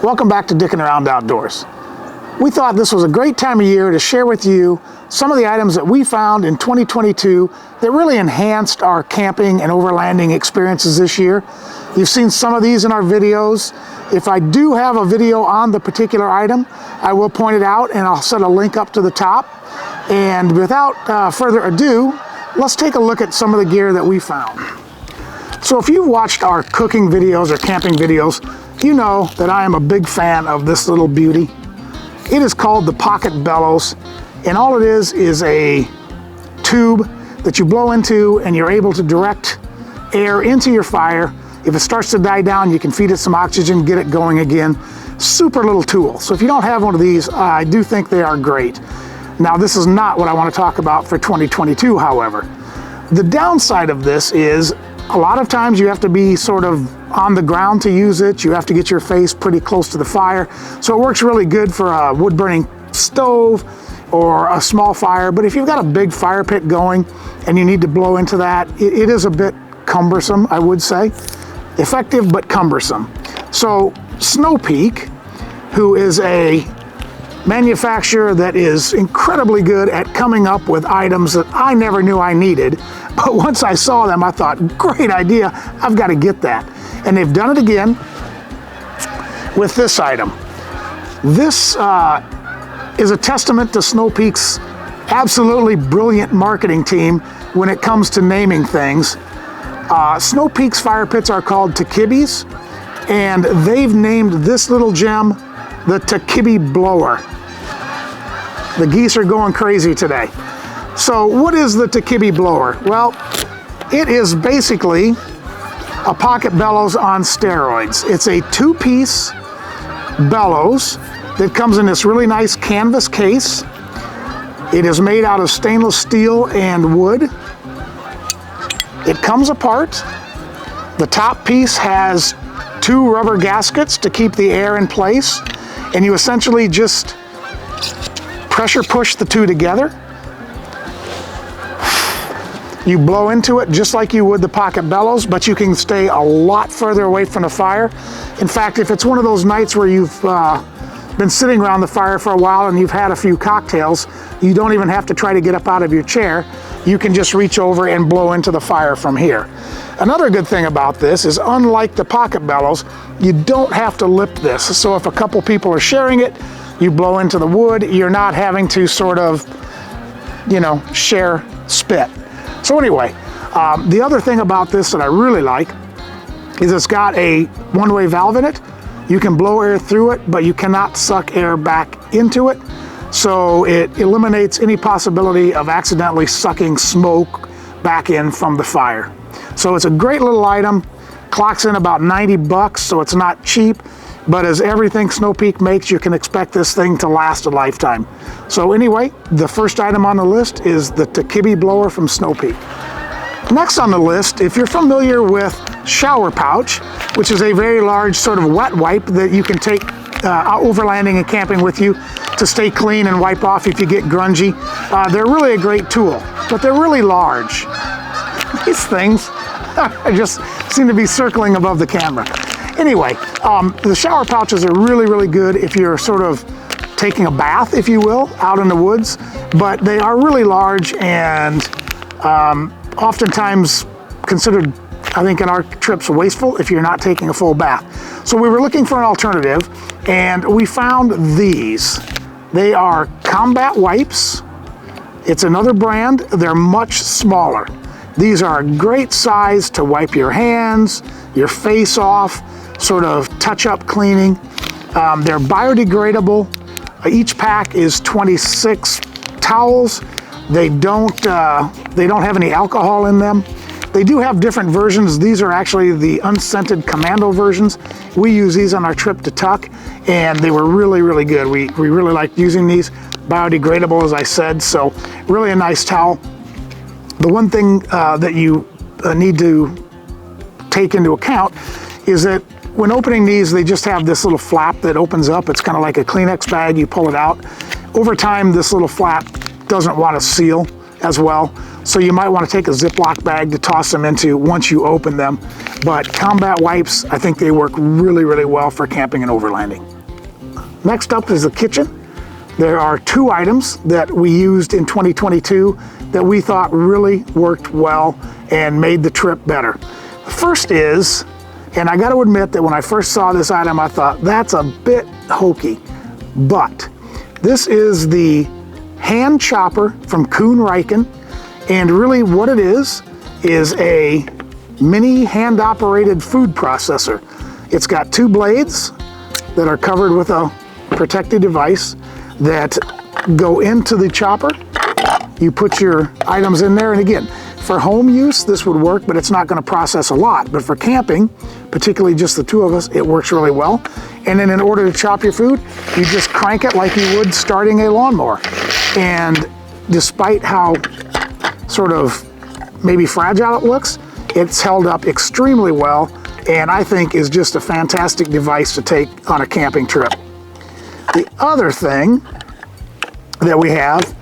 Welcome back to Dickin' Around Outdoors. We thought this was a great time of year to share with you some of the items that we found in 2022 that really enhanced our camping and overlanding experiences this year. You've seen some of these in our videos. If I do have a video on the particular item, I will point it out and I'll set a link up to the top. And without further ado, let's take a look at some of the gear that we found. So if you've watched our cooking videos or camping videos, you know that I am a big fan of this little beauty. It is called the Pocket Bellows, and all it is a tube that you blow into and you're able to direct air into your fire. If it starts to die down, you can feed it some oxygen, get it going again. Super little tool. So if you don't have one of these, I do think they are great. Now, this is not what I want to talk about for 2022, however. The downside of this is a lot of times you have to be sort of on the ground to use it. You have to get your face pretty close to the fire. So it works really good for a wood-burning stove or a small fire. But if you've got a big fire pit going and you need to blow into that, it is a bit cumbersome, I would say. Effective, but cumbersome. So snowpeak, who is a manufacturer that is incredibly good at coming up with items that I never knew I needed, but once I saw them, I thought, great idea, I've got to get that. And they've done it again with this item. This is a testament to Snowpeak's absolutely brilliant marketing team when it comes to naming things. Snowpeak's fire pits are called Takibis, and they've named this little gem the Takibi blower. The geese are going crazy today. So what is the Takibi blower? Well, it is basically a pocket bellows on steroids. It's a two-piece bellows that comes in this really nice canvas case. It is made out of stainless steel and wood. It comes apart. The top piece has two rubber gaskets to keep the air in place, and you essentially just pressure push the two together. You blow into it just like you would the pocket bellows, but you can stay a lot further away from the fire. In fact, if it's one of those nights where you've been sitting around the fire for a while and you've had a few cocktails, you don't even have to try to get up out of your chair. You can just reach over and blow into the fire from here. Another good thing about this is, unlike the pocket bellows, you don't have to lip this. So if a couple people are sharing it, you blow into the wood, you're not having to sort of, share spit. So anyway, the other thing about this that I really like is it's got a one-way valve in it. You can blow air through it, but you cannot suck air back into it. So it eliminates any possibility of accidentally sucking smoke back in from the fire. So it's a great little item. Clocks in about 90 bucks, so it's not cheap. But as everything Snowpeak makes, you can expect this thing to last a lifetime. So anyway, the first item on the list is the Takibi blower from Snowpeak. Next on the list, if you're familiar with shower pouch, which is a very large sort of wet wipe that you can take overlanding and camping with you to stay clean and wipe off if you get grungy. They're really a great tool, but they're really large. These things just seem to be circling above the camera. Anyway, the shower pouches are really, really good if you're sort of taking a bath, if you will, out in the woods, but they are really large and oftentimes considered, I think, in our trips wasteful if you're not taking a full bath. So we were looking for an alternative, and we found these. They are combat wipes. It's another brand. They're much smaller. These are a great size to wipe your hands, your face off, sort of touch-up cleaning. They're biodegradable. Each pack is 26 towels. They don't have any alcohol in them. They do have different versions. These are actually the unscented commando versions. We use these on our trip to Tuck, and they were really, really good. We really liked using these. Biodegradable, as I said, so really a nice towel. The one thing that you need to take into account is that when opening these, they just have this little flap that opens up. It's kind of like a Kleenex bag. You pull it out. Over time, this little flap doesn't want to seal as well. So you might want to take a Ziploc bag to toss them into once you open them. But combat wipes, I think they work really, really well for camping and overlanding. Next up is the kitchen. There are 2 items that we used in 2022 that we thought really worked well and made the trip better. The first is, and I got to admit that when I first saw this item, I thought that's a bit hokey, but this is the hand chopper from Rikon, and really what it is a mini hand-operated food processor. It's got 2 blades that are covered with a protective device that go into the chopper. You put your items in there, and again, for home use, this would work, but it's not going to process a lot. But for camping, particularly just the 2 of us, it works really well. And then in order to chop your food, you just crank it like you would starting a lawnmower. And despite how sort of maybe fragile it looks, it's held up extremely well, and I think is just a fantastic device to take on a camping trip. The other thing that we have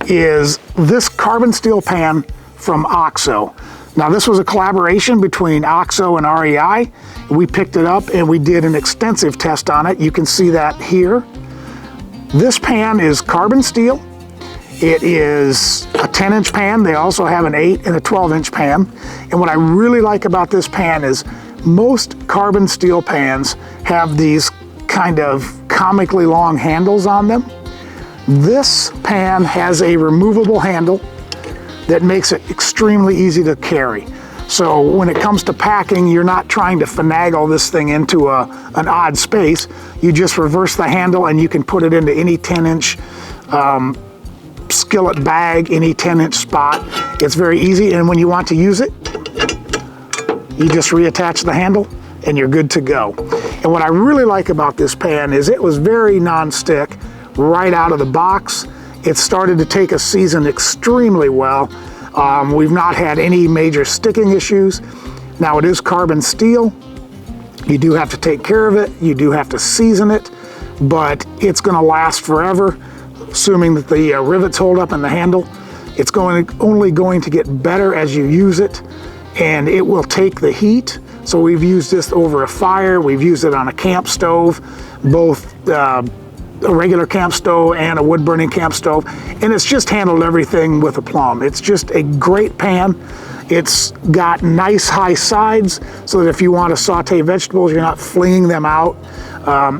is this carbon steel pan from OXO. Now this was a collaboration between OXO and REI. We picked it up and we did an extensive test on it. You can see that here. This pan is carbon steel. It is a 10-inch pan. They also have an 8 and a 12-inch pan. And what I really like about this pan is most carbon steel pans have these kind of comically long handles on them. This pan has a removable handle that makes it extremely easy to carry. So when it comes to packing, you're not trying to finagle this thing into an odd space. You just reverse the handle and you can put it into any 10-inch skillet bag, any 10-inch spot. It's very easy, and when you want to use it, you just reattach the handle and you're good to go. And what I really like about this pan is it was very non-stick right out of the box. It started to take a season extremely well. We've not had any major sticking issues. Now it is carbon steel. You do have to take care of it. You do have to season it, but it's going to last forever, assuming that the rivets hold up in the handle. It's only going to get better as you use it, and it will take the heat. So we've used this over a fire. We've used it on a camp stove, both a regular camp stove and a wood-burning camp stove, and it's just handled everything with aplomb. It's just a great pan. It's got nice high sides so that if you want to saute vegetables, you're not flinging them out.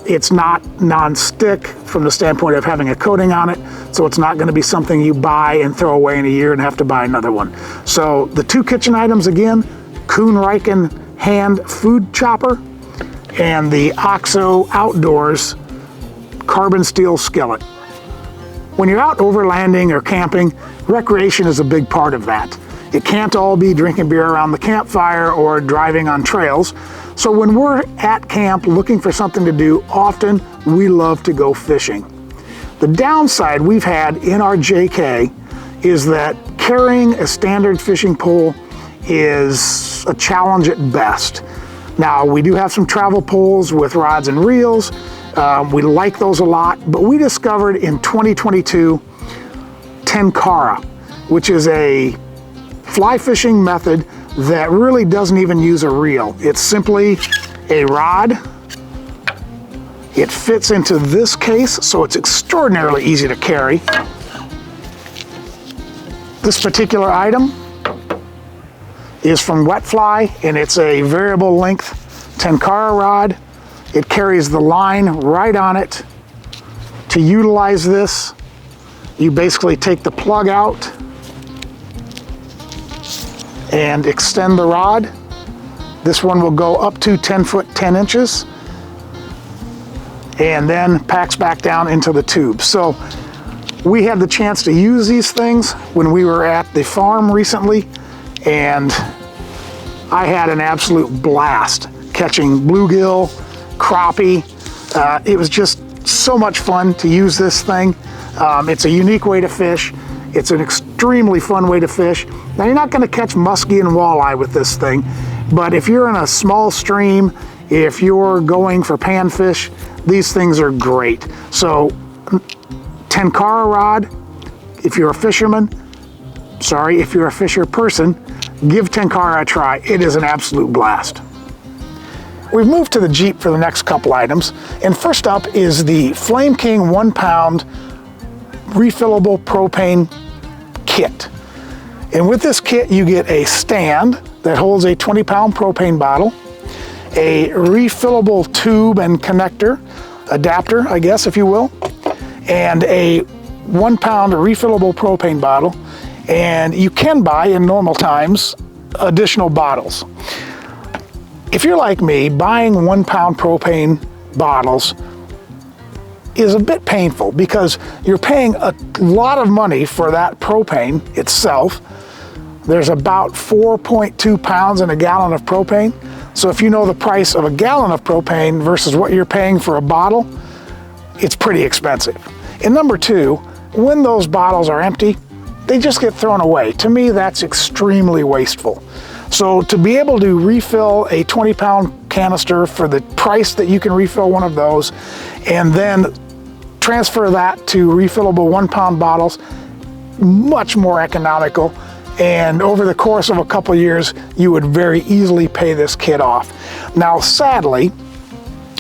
It's not non-stick from the standpoint of having a coating on it, so it's not going to be something you buy and throw away in a year and have to buy another one. So the 2 kitchen items again, Rikon hand food chopper and the OXO Outdoors carbon steel skillet. When you're out overlanding or camping, recreation is a big part of that. It can't all be drinking beer around the campfire or driving on trails. So when we're at camp looking for something to do, often we love to go fishing. The downside we've had in our JK is that carrying a standard fishing pole is a challenge at best. Now, we do have some travel poles with rods and reels. We like those a lot, but we discovered in 2022 Tenkara, which is a fly fishing method that really doesn't even use a reel. It's simply a rod. It fits into this case, so it's extraordinarily easy to carry. This particular item is from Wet Fly, and it's a variable length Tenkara rod. It carries the line right on it. To utilize this, you basically take the plug out and extend the rod. This one will go up to 10 foot 10 inches and then packs back down into the tube. So we had the chance to use these things when we were at the farm recently, and I had an absolute blast catching bluegill, crappie. It was just so much fun to use this thing. It's a unique way to fish. It's an extremely fun way to fish. Now, you're not going to catch muskie and walleye with this thing, but if you're in a small stream, if you're going for panfish, these things are great. So Tenkara rod, if you're a fisherman, sorry, if you're a fisher person, give Tenkara a try. It is an absolute blast. We've moved to the Jeep for the next couple items, and first up is the Flame King 1 pound refillable propane kit. And with this kit, you get a stand that holds a 20-pound propane bottle, a refillable tube and connector, adapter, I guess, if you will, and a 1 pound refillable propane bottle. And you can buy, in normal times, additional bottles. If you're like me, buying 1 pound propane bottles is a bit painful because you're paying a lot of money for that propane itself. There's about 4.2 pounds in a gallon of propane. So if you know the price of a gallon of propane versus what you're paying for a bottle, it's pretty expensive. And number two, when those bottles are empty, they just get thrown away. To me, that's extremely wasteful. So to be able to refill a 20-pound canister for the price that you can refill one of those, and then transfer that to refillable 1 pound bottles, much more economical. And over the course of a couple years, you would very easily pay this kit off. Now, sadly,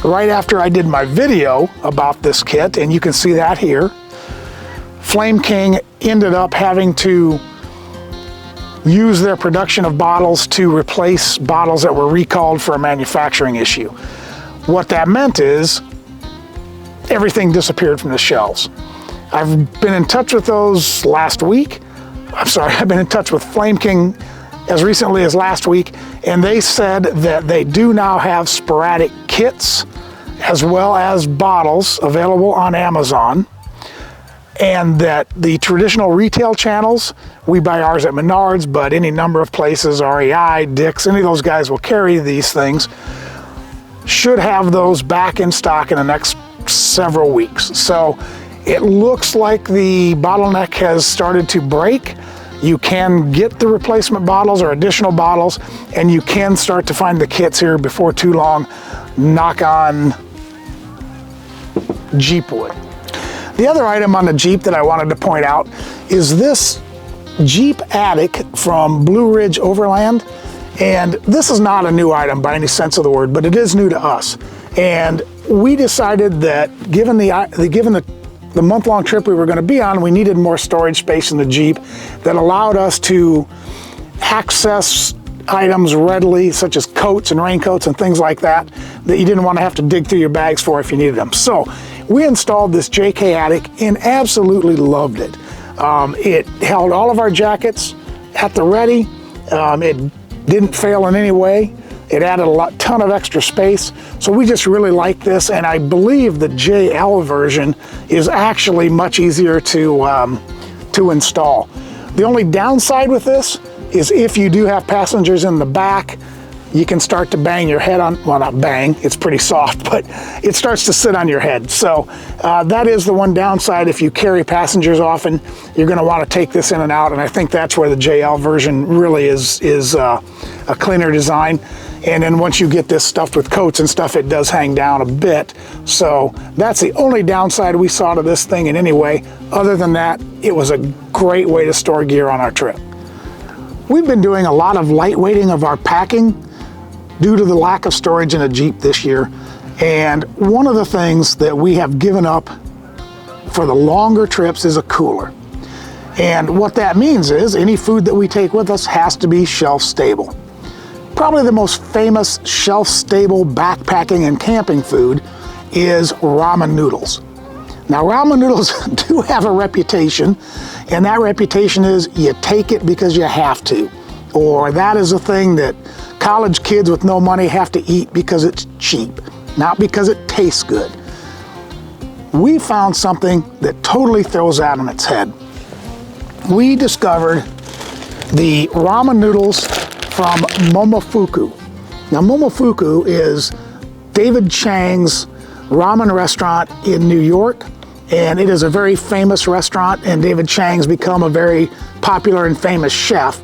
right after I did my video about this kit, and you can see that here, Flame King ended up having to use their production of bottles to replace bottles that were recalled for a manufacturing issue. What that meant is everything disappeared from the shelves. I've been in touch with those last week. I've been in touch with Flame King as recently as last week, and they said that they do now have sporadic kits as well as bottles available on Amazon, and that the traditional retail channels, we buy ours at Menards, but any number of places, REI, Dick's, any of those guys will carry these things, should have those back in stock in the next several weeks. So it looks like the bottleneck has started to break. You can get the replacement bottles or additional bottles, and you can start to find the kits here before too long. Knock on Jeep wood. The other item on the Jeep that I wanted to point out is this Jeep Attic from Blue Ridge Overland. And this is not a new item by any sense of the word, but it is new to us. And we decided that given the month-long trip we were going to be on, we needed more storage space in the Jeep that allowed us to access items readily, such as coats and raincoats and things like that, that you didn't want to have to dig through your bags for if you needed them. So we installed this JK Attic and absolutely loved it. It held all of our jackets at the ready. It didn't fail in any way. It added a ton of extra space. So we just really like this, and I believe the JL version is actually much easier to install. The only downside with this is if you do have passengers in the back, you can start to bang your head on, well, not bang, it's pretty soft, but it starts to sit on your head. So that is the one downside. If you carry passengers often, you're gonna wanna take this in and out, and I think that's where the JL version really is a cleaner design. And then once you get this stuffed with coats and stuff, it does hang down a bit. So that's the only downside we saw to this thing in any way. Other than that, it was a great way to store gear on our trip. We've been doing a lot of lightweighting of our packing due to the lack of storage in a Jeep this year. And one of the things that we have given up for the longer trips is a cooler. And what that means is any food that we take with us has to be shelf stable. Probably the most famous shelf stable backpacking and camping food is ramen noodles. Now, ramen noodles do have a reputation, and that reputation is you take it because you have to, or that is a thing that college kids with no money have to eat because it's cheap, not because it tastes good. We found something that totally throws that on its head. We discovered the ramen noodles from Momofuku. Now, Momofuku is David Chang's ramen restaurant in New York, and it is a very famous restaurant, and David Chang's become a very popular and famous chef.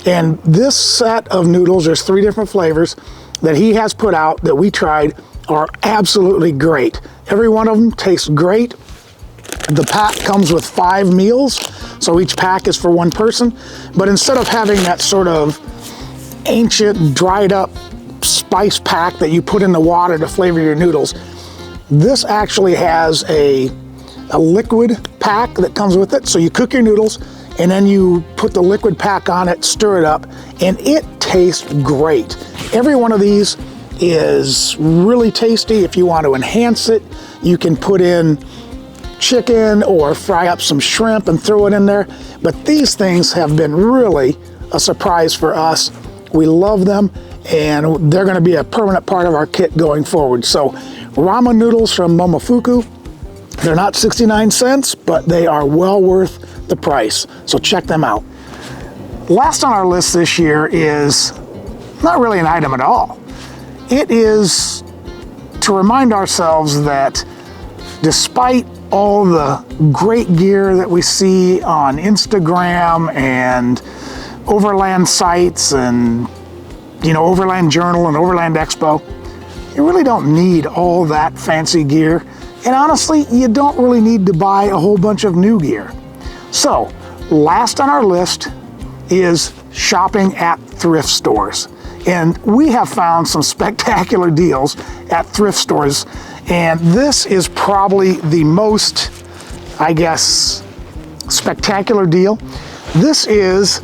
And this set of noodles, there's 3 different flavors that he has put out that we tried, are absolutely great. Every one of them tastes great. The pack comes with 5 meals, So each pack is for one person, but instead of having that sort of ancient dried up spice pack that you put in the water to flavor your noodles, this actually has a liquid pack that comes with it. So you cook your noodles and then you put the liquid pack on it, stir it up, and it tastes great. Every one of these is really tasty. If you want to enhance it, you can put in chicken or fry up some shrimp and throw it in there. But these things have been really a surprise for us. We love them, and they're going to be a permanent part of our kit going forward. So ramen noodles from Momofuku, they're not 69 cents, but they are well worth the price. So check them out. Last on our list this year is not really an item at all. It is to remind ourselves that despite all the great gear that we see on Instagram and Overland sites and, you know, Overland Journal and Overland Expo, you really don't need all that fancy gear. And honestly, you don't really need to buy a whole bunch of new gear. So, last on our list is shopping at thrift stores. And we have found some spectacular deals at thrift stores. And this is probably the most, I guess, spectacular deal. This is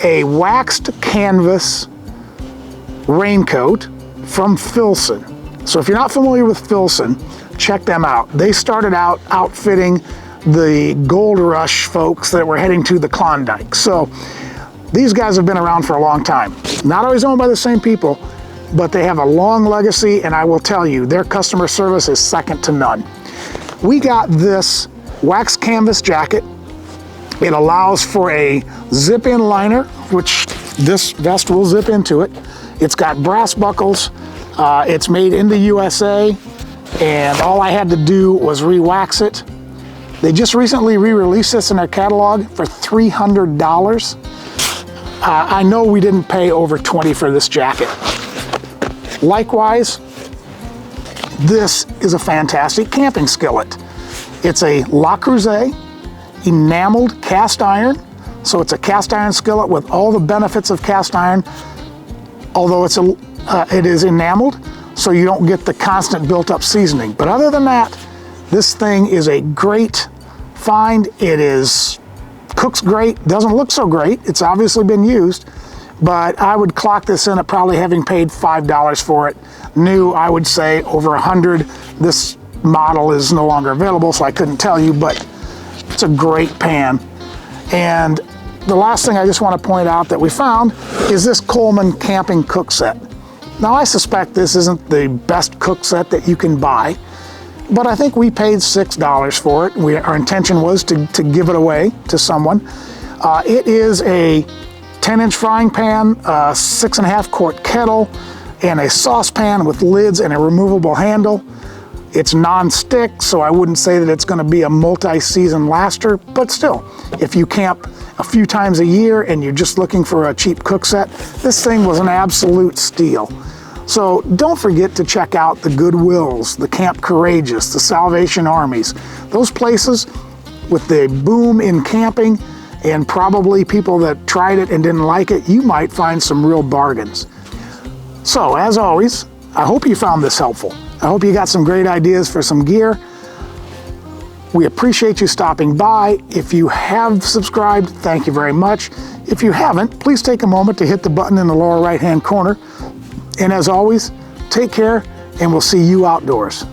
a waxed canvas raincoat from Filson. So if you're not familiar with Filson, check them out. They started out outfitting the gold rush folks that were heading to the Klondike. So these guys have been around for a long time. Not always owned by the same people, but they have a long legacy, and I will tell you, their customer service is second to none. We got this wax canvas jacket. It allows for a zip-in liner, which this vest will zip into it. It's got brass buckles. It's made in the USA, and all I had to do was re-wax it. They just recently re-released this in their catalog for $300. I know we didn't pay over $20 for this jacket. Likewise, this is a fantastic camping skillet. It's a Le Creuset enameled cast iron. So it's a cast iron skillet with all the benefits of cast iron, although it is enameled, so you don't get the constant built-up seasoning. But other than that, this thing is a great find. Cooks great, doesn't look so great. It's obviously been used, but I would clock this in at probably having paid $5 for it. New, I would say over $100. This model is no longer available, so I couldn't tell you, but it's a great pan. And the last thing I just want to point out that we found is this Coleman camping cook set. Now I suspect this isn't the best cook set that you can buy, but I think we paid $6 for it. Our intention was to give it away to someone. It is a 10-inch frying pan, a 6.5 quart kettle, and a saucepan with lids and a removable handle. It's non-stick, so I wouldn't say that it's going to be a multi-season laster, but still, if you camp a few times a year and you're just looking for a cheap cook set, this thing was an absolute steal. So don't forget to check out the Goodwills, the Camp Courageous, the Salvation Armies. Those places with the boom in camping and probably people that tried it and didn't like it, you might find some real bargains. So as always, I hope you found this helpful. I hope you got some great ideas for some gear. We appreciate you stopping by. If you have subscribed, thank you very much. If you haven't, please take a moment to hit the button in the lower right-hand corner. And as always, take care, and we'll see you outdoors.